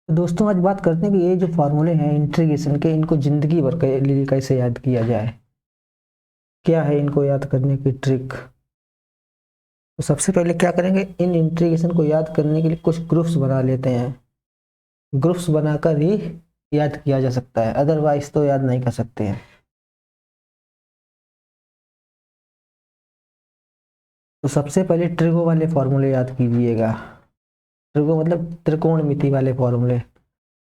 तो दोस्तों आज बात करते हैं कि ये जो फार्मूले हैं इंटीग्रेशन के, इनको ज़िंदगी भर के लिए कैसे याद किया जाए। क्या है इनको याद करने की ट्रिक। तो सबसे पहले क्या करेंगे, इन इंटीग्रेशन को याद करने के लिए कुछ ग्रुप्स बना लेते हैं। ग्रुप्स बनाकर ही याद किया जा सकता है, अदरवाइज तो याद नहीं कर सकते हैं। तो सबसे पहले ट्रिगो वाले फार्मूले याद कीजिएगा। ट्रिगो मतलब त्रिकोणमिति वाले फार्मूले,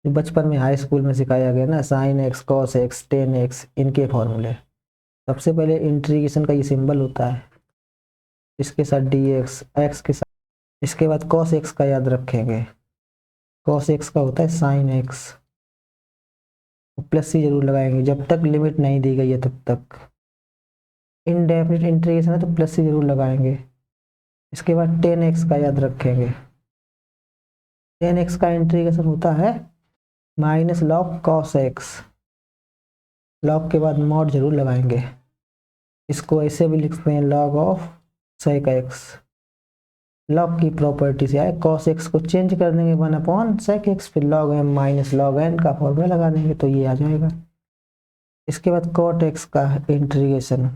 बचपन में हाई स्कूल में सिखाया गया ना, sine x cos x ten x, इनके फार्मूले। सबसे पहले इंटीग्रेशन का ये सिंबल होता है, इसके साथ डी एक्स एक्स के साथ। इसके बाद कॉस एक्स का याद रखेंगे, कॉस एक्स का होता है साइन एक्स। प्लस सी जरूर लगाएंगे, जब तक लिमिट नहीं दी गई है तब तक। इनडेफिनिट इंटीग्रेशन है तो प्लस सी जरूर लगाएंगे। इसके बाद टेन एक्स का याद रखेंगे, टेन एक्स का इंटीग्रेशन होता है minus log cos x. Log के बाद मॉड जरूर लगाएंगे। इसको ऐसे भी लिखते हैं log of sec x. Log की प्रॉपर्टी से आए, कॉस एक्स को चेंज कर देंगे वन अपॉन सेक एक्स, फिर log m minus log n का फॉर्मूला लगा देंगे तो ये आ जाएगा। इसके बाद कॉट एक्स का इंटीग्रेशन,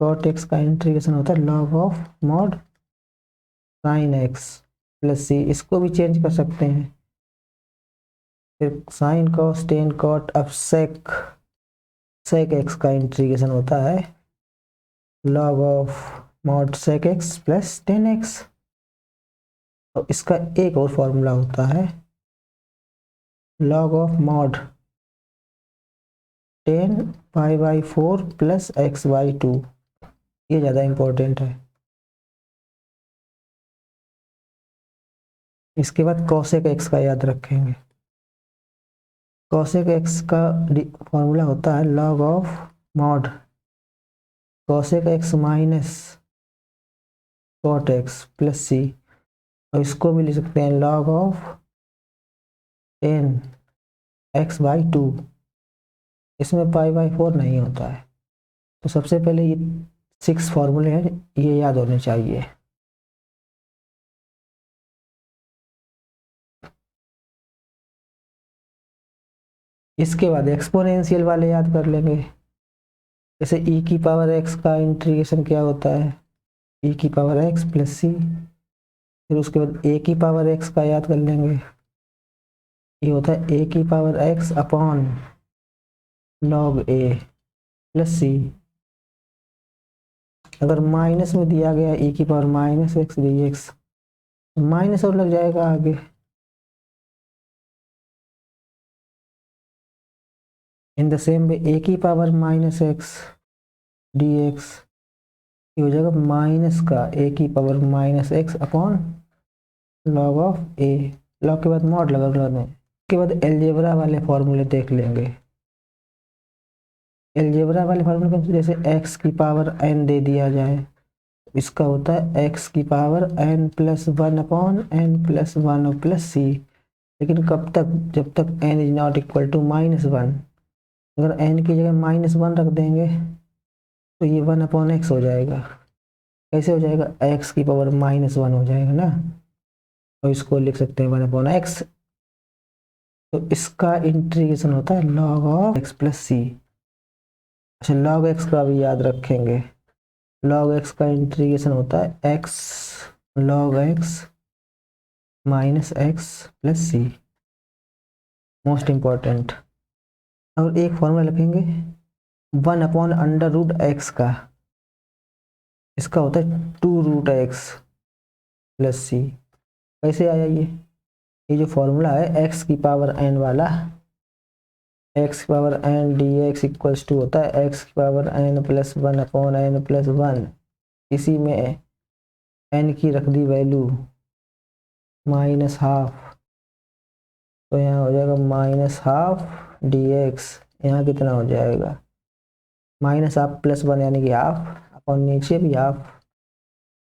कॉट एक्स का इंटीग्रेशन होता है log of mod sine x plus c. इसको भी चेंज कर सकते हैं, फिर साइन कॉस टेन कॉट। अब सेक सेक एक्स का इंटीग्रेशन होता है log of mod sec x plus ten x. तो इसका एक और फॉर्मूला होता है log of mod ten pi by four plus x by two. ये ज़्यादा इंपॉर्टेंट है। इसके बाद कॉसेक एक्स का याद रखेंगे, कॉसेक एक्स का फॉर्मूला होता है log of mod cosec x minus cot x plus c. और इसको भी लिख सकते हैं log of tan x by two. इसमें पाई बाई फोर नहीं होता है। तो सबसे पहले ये सिक्स फॉर्मूले हैं, ये याद होने चाहिए। इसके बाद एक्सपोनेंशियल वाले याद कर लेंगे। जैसे e की पावर x का इंटीग्रेशन क्या होता है, e की पावर x प्लस सी। फिर उसके बाद a की पावर x का याद कर लेंगे, ये होता है a की power x upon log a plus c. अगर माइनस में दिया गया e की power minus x d x, minus और लग जाएगा आगे। In the same way a की power minus x d x, ये हो जाएगा माइनस का a की power minus x upon log of a। Log के बाद मॉड लगा दें। उसके बाद एलजेब्रा वाले फॉर्मूले देख लेंगे। एलजेब्रा वाले फॉर्मूले में जैसे x की पावर n दे दिया जाए, इसका होता है x की power n plus one upon n plus one plus c. लेकिन कब तक, जब तक n is not equal to minus one. अगर n की जगह माइनस वन रख देंगे तो ये वन अपॉन एक्स हो जाएगा। कैसे हो जाएगा, x की पावर माइनस वन हो जाएगा ना, और इसको लिख सकते हैं वन अपॉन एक्स। तो इसका इंटीग्रेशन होता है लॉग ऑफ एक्स प्लस सी। अच्छा, लॉग एक्स का भी याद रखेंगे। लॉग एक्स का इंटीग्रेशन होता है x log x minus x plus c, most important. और एक फॉर्मूला लिखेंगे one upon under root x का, इसका होता है two root x plus c. कैसे आया ये जो फॉर्मूला है एक्स की पावर एन वाला, एक्स की power n d x equals to होता है एक्स की power n plus one upon n plus one. इसी में एन की रख दी वैल्यू माइनस हाफ, तो यहाँ हो जाएगा माइनस हाफ डी एक्स। यहाँ कितना हो जाएगा, माइनस हाफ प्लस वन यानी कि हाफ, और नीचे भी हाफ,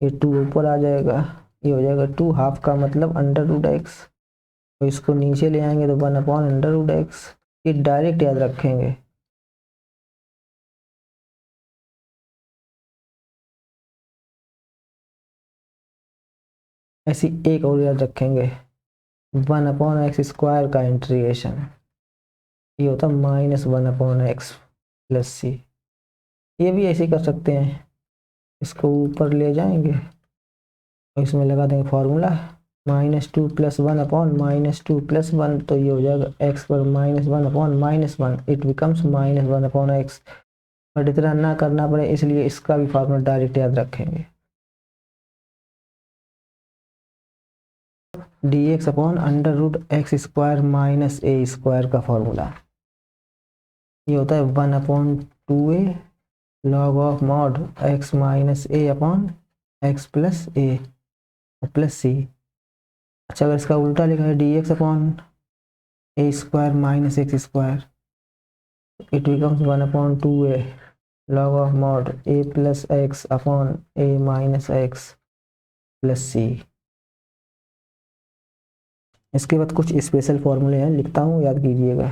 ये टू ऊपर आ जाएगा। ये हो जाएगा टू हाफ का मतलब अंडर रूट एक्स। तो इसको नीचे ले आएंगे तो one upon under root x. ये डायरेक्ट याद रखेंगे। ऐसी एक और याद रखेंगे, 1/x² का इंटीग्रेशन, ये होता है -1/x+c। ये भी ऐसे ही कर सकते हैं, इसको ऊपर ले जाएंगे और इसमें लगा देंगे फॉर्मूला -2 + 1/-2 + 1, तो ये हो जाएगा x पर -1/-1, इट बिकम्स -1/x। बट इतना ना करना पड़े इसलिए इसका भी फॉर्मूला डायरेक्ट याद रखेंगे, dx/√x² - a² का फॉर्मूला ये होता है 1/2a log of mod x - a/x+a plus c। अच्छा, अगर इसका उल्टा लिखा है dx/a² - x², it becomes 1/2a log of mod a+x/a-x+c। इसके बाद कुछ स्पेशल फॉर्मूले हैं, लिखता हूँ, याद कीजिएगा।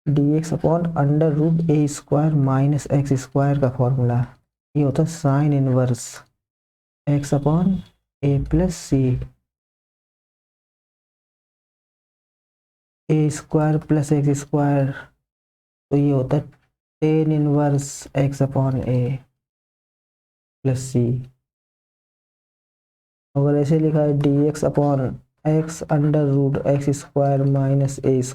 dx/√a² - x² का फॉर्मूला ये होता है sine inverse x/a+c a² + x², तो ये होता है tan इनवर्स x/a+c। अगर ऐसे लिखा है dx/x²- a²,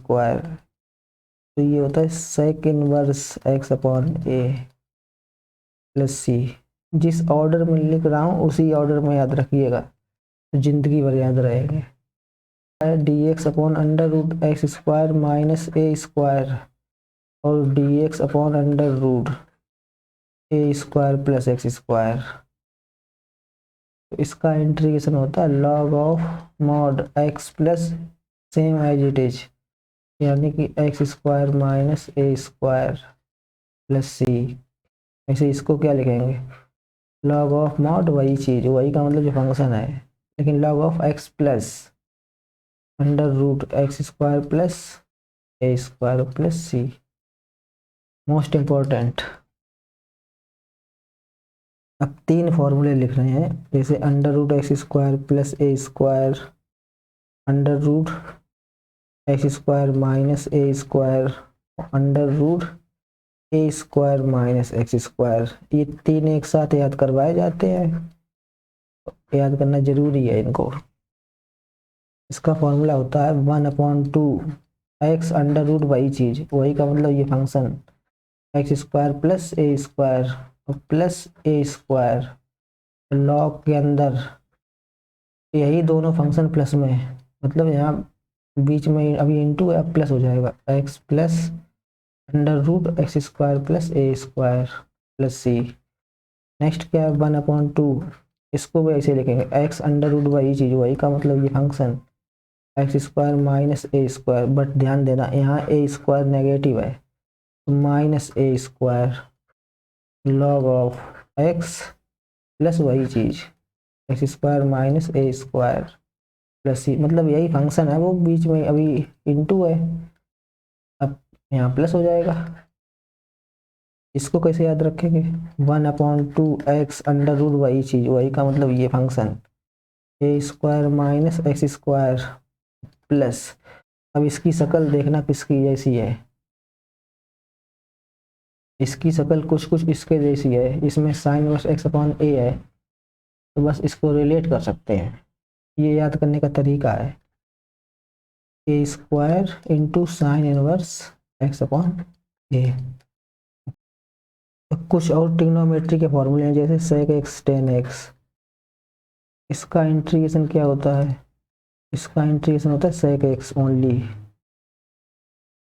तो ये होता है sec इनवर्स x/a+c। जिस ऑर्डर में लिख रहा हूँ उसी ऑर्डर में याद रखिएगा, तो जिंदगी भर याद रहेंगे। dx/√x² - a² और dx/√a² + x², तो इसका इंटीग्रेशन होता है log of mod x plus same as it is, यानी कि x² - a² + c। ऐसे इसको क्या लिखेंगे, log ऑफ mod वही चीज, वही का मतलब जो फंक्शन है, लेकिन log of x plus √x² + a² + c। Most important. अब 3 फॉर्मूले लिख रहे हैं, जैसे √x² + a², √x² - a², √a² - x²। ये 3 एक साथ याद करवाए जाते हैं, याद करना जरूरी है इनको। इसका फॉर्मूला होता है 1/2x अंडर रूट, वही चीज, वही का मतलब ये function x² + a² plus a², log के अंदर यही दोनों फंक्शन प्लस में है, मतलब यहाँ बीच में अभी इंटू है, अब प्लस हो जाएगा x plus √x² + a² + c। Next क्या है 1/2, इसको भी ऐसे लिखेंगे x अंडर रूट, वही चीज, वही का मतलब ये फंक्शन x² - a², बट ध्यान देना यहाँ a² नेगेटिव है, तो -a² log of x plus वही चीज x² - a² + c, मतलब यही फंक्शन है, वो बीच में अभी इंटू है, अब यहाँ प्लस हो जाएगा। इसको कैसे याद रखेंगे, 1/2x अंडर रूट, वही चीज, वही का मतलब ये फंक्शन a² - x² प्लस, अब इसकी शक्ल देखना किसकी जैसी है, इसकी शक्ल कुछ कुछ इसके जैसी है, इसमें साइन इनवर्स x/a है, तो बस इसको रिलेट कर सकते हैं, ये याद करने का तरीका है a² × साइन इनवर्स x/a। कुछ और ट्रिग्नोमेट्री के फॉर्मूले हैं, जैसे sec x tan x, इसका इंटीग्रेशन क्या होता है, इसका इंटीग्रेशन होता है sec x ओनली।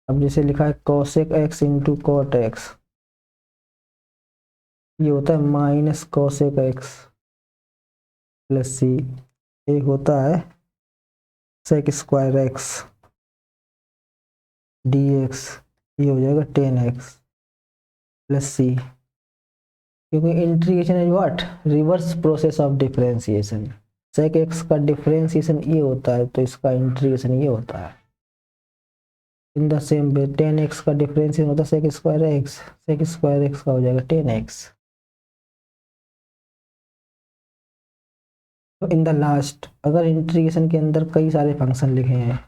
अब जैसे लिखा है cosec x × cot x, ये होता है -cosec x + c। एक होता है sec² x dx, ये हो जाएगा tan x + c, क्योंकि integration is what, reverse process of differentiation. sec x का डिफरेंशिएशन ये होता है, तो इसका इंटीग्रेशन ये होता है। इन the same way tan x का डिफरेंशिएशन होता है sec² x, sec² x का हो जाएगा tan x। तो इन द लास्ट अगर इंटीग्रेशन के अंदर कई सारे फंक्शन लिखे हैं,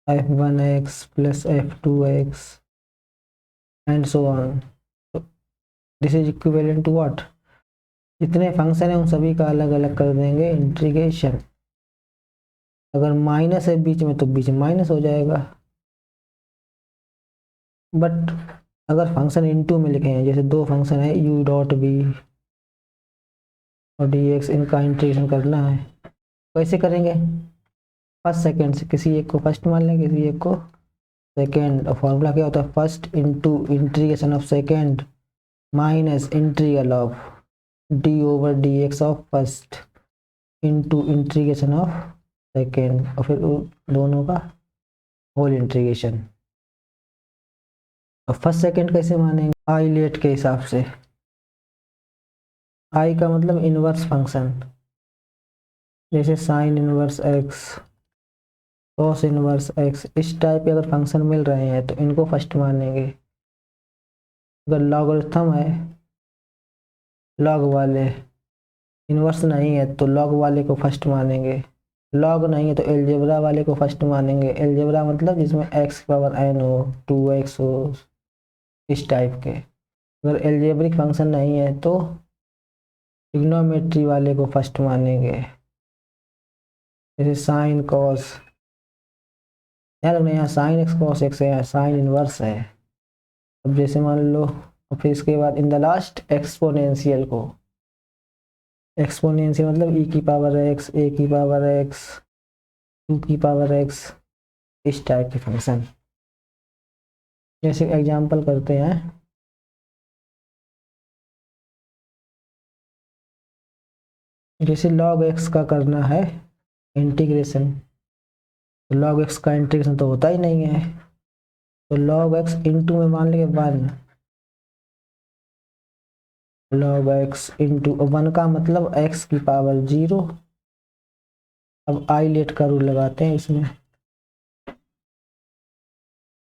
f1x plus f2x and so on, तो this is equivalent to what, जितने फंक्शन हैं उन सभी का अलग अलग कर देंगे इंटीग्रेशन। अगर माइनस है बीच में तो बीच में माइनस हो जाएगा, बट अगर फंक्शन इनटू में लिखे हैं, जैसे दो फंक्शन है u डॉट बी और dx, इनका इंटीग्रेशन करना है, कैसे करेंगे, फर्स्ट सेकेंड से, किसी एक को फर्स्ट मान लेंगे किसी एक को सेकेंड, और फॉर्मूला क्या होता है, first into integration of second minus integral of d over d x of first into integration of second, और फिर दोनों का होल इंटीग्रेशन। और फर्स्ट सेकेंड कैसे मानेंगे, आई लेट के हिसाब से, आई का मतलब इनवर्स फंक्शन, जैसे sine inverse x, cos inverse x, इस टाइप के अगर फंक्शन मिल रहे हैं तो इनको फर्स्ट मानेंगे। अगर लॉगरिथम है, लॉग वाले इनवर्स नहीं है तो लॉग वाले को फर्स्ट मानेंगे, लॉग नहीं है तो एलजेब्रा वाले को फर्स्ट मानेंगे। एलजेब्रा मतलब जिसमें एक्स की पावर n हो, 2x हो, इस टाइप के। अगर एलजेब्रिक फंक्शन नहीं है तो ट्रिग्नोमेट्री वाले को फर्स्ट मानेंगे, जैसे साइन कॉस, ध्यान रखना यहाँ साइन एक्स कॉस एक्स है, साइन इनवर्स है। अब जैसे मान लो, और फिर इसके बाद इन द लास्ट एक्सपोनेंशियल को, एक्सपोनेंशियल मतलब e की पावर x, a की पावर x, 2 की पावर x, इस टाइप के फंक्शन। जैसे एग्जांपल करते हैं, जैसे log x का करना है इंटीग्रेशन, तो log x का इंटीग्रेशन तो होता ही नहीं है, तो log x इंटू में मान लेंगे 1, log x इंटू 1 का मतलब x की पावर 0। अब आई लेट का रूल लगाते हैं इसमें,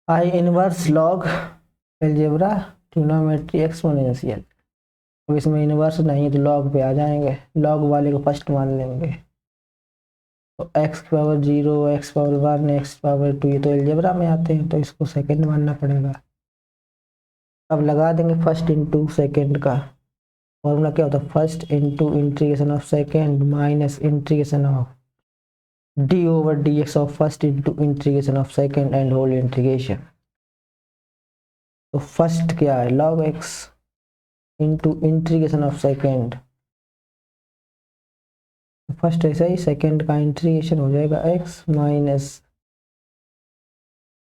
आई inverse log algebra trigonometry exponential. अब इसमें इनवर्स नहीं तो लॉग पे आ जाएंगे, लॉग वाले को फर्स्ट मान लेंगे, तो x की power 0, x power 1, x power 2, ये तो एलजेब्रा में आते हैं तो इसको सेकंड मानना पड़ेगा। अब लगा देंगे फर्स्ट इंटू सेकेंड का, फॉर्मूला क्या होता है, first into integration of second minus integration of d over d x of first into integration of second and whole integration. तो फर्स्ट क्या है, log x into integration of second, first ऐसा ही second का integration हो जाएगा x minus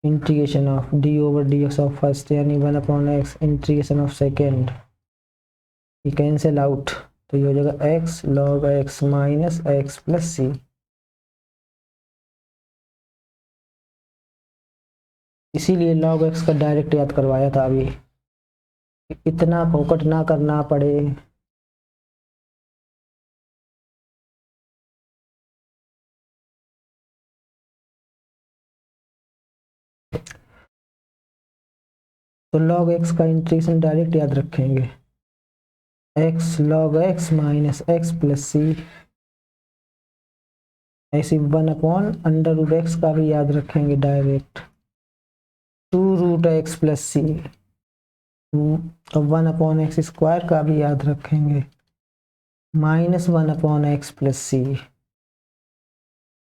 integration of d over d x of first, यानी 1/x integration of second, ये कैंसिल आउट, तो ये हो जाएगा x log x minus x plus c. इसीलिए log x का डायरेक्ट याद करवाया था अभी, इतना फोकट ना करना पड़े। तो log x का इंटीग्रेशन डायरेक्ट याद रखेंगे, x log x minus x plus c, ऐसे 1/√x का भी याद रखेंगे डायरेक्ट, 2√x प्लस सी, और 1/x स्क्वायर का भी याद रखेंगे, -1/x प्लस सी।